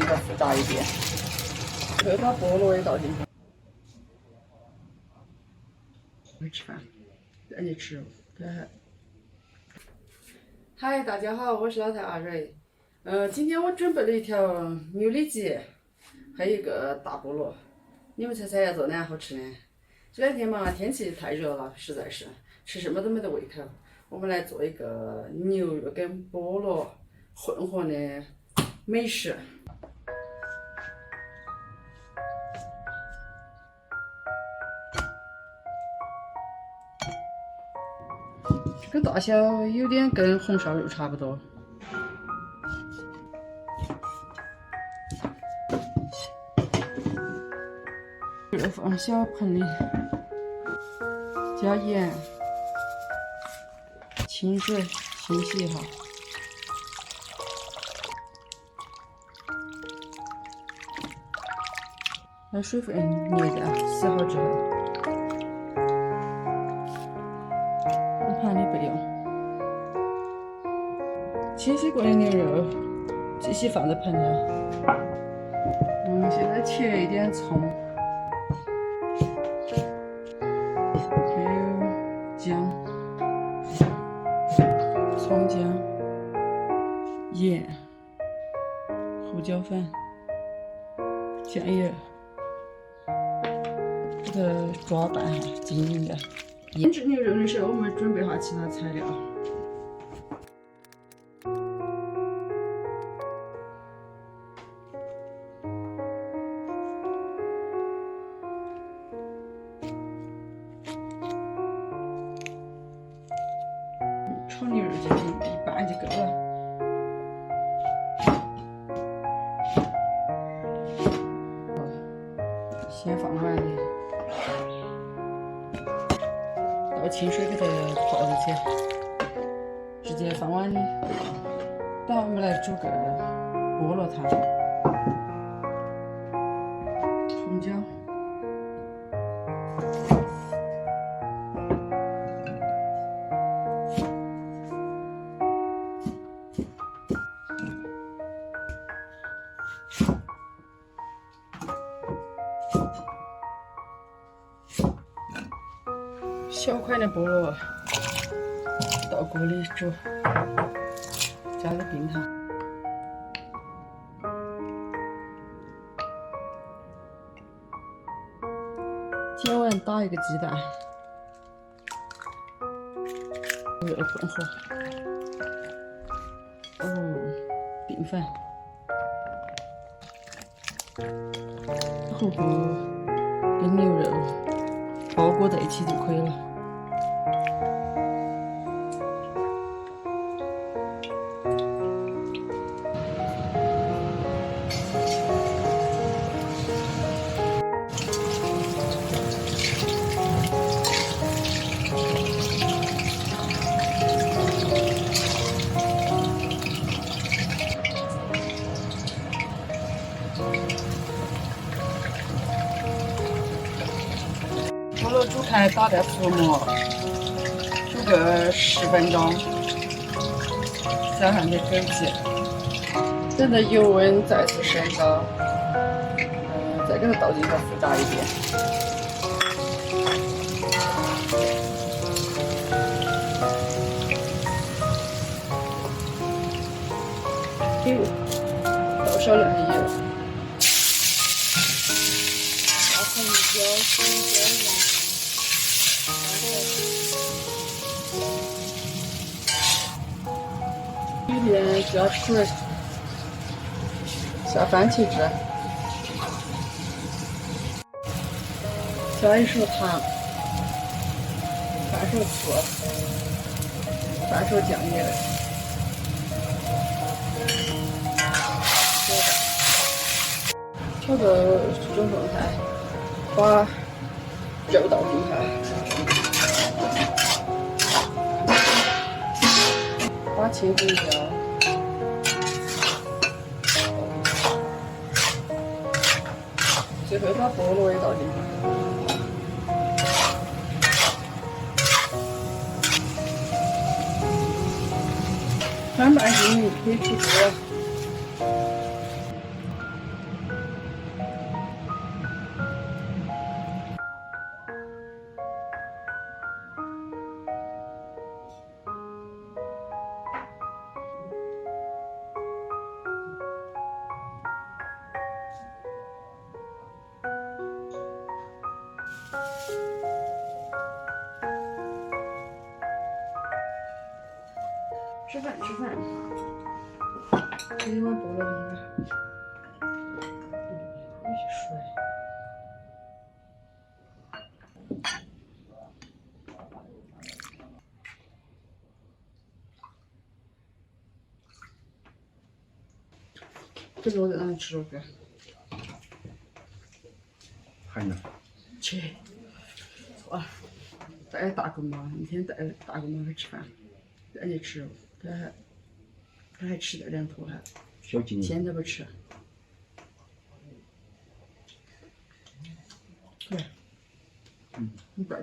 再复炸一遍。最后把菠萝也倒进去。没吃饭，赶紧吃。嗨，大家好，我是老太阿蕊。今天我准备了一条牛里脊，还有一个大菠萝。你们猜猜要做哪样好吃呢？这两天嘛，天气太热了，实在是吃什么都没得胃口。我们来做一个牛肉跟菠萝混合的美食。这个大小有点跟红烧肉差不多。肉放小盆里，加盐、清水清洗一下。把水分捏掉，洗好之后，盘里备用。清洗过的牛肉继续放在盆里。现在切一点葱。姜、葱姜、盐、胡椒粉、酱油，给它抓拌均匀的。腌制牛肉的时候，我们准备下其他材料。炒牛肉就行，一半就够了。先放碗里，倒清水给它泡进去，直接放碗里。等下我们来煮个菠萝汤，葱姜。小块的菠萝到锅里煮，加个冰糖，煎完打一个鸡蛋，肉混合，冰粉，糊糊跟牛肉包裹在一起就可以了。菠萝煮开，打点浮沫，煮个10分钟，加上点枸杞，等到油温再次升高，再给它倒进去复炸一遍。油，倒少量的油，大葱一椒，青椒里面加水，下番茄汁，加1勺糖，半勺醋，半勺酱油。炒到这种状态，把肉倒进去，把青红椒、最后把菠萝也倒进去，翻拌均匀，可以出锅。吃饭吃饭。给你碗菠萝汤吧。有些水。这个我在哪里吃了个？还能切。哇，带大狗妈，一天带大狗妈去吃饭，带去吃肉，他还吃了2头还，小金现在不吃。对，你带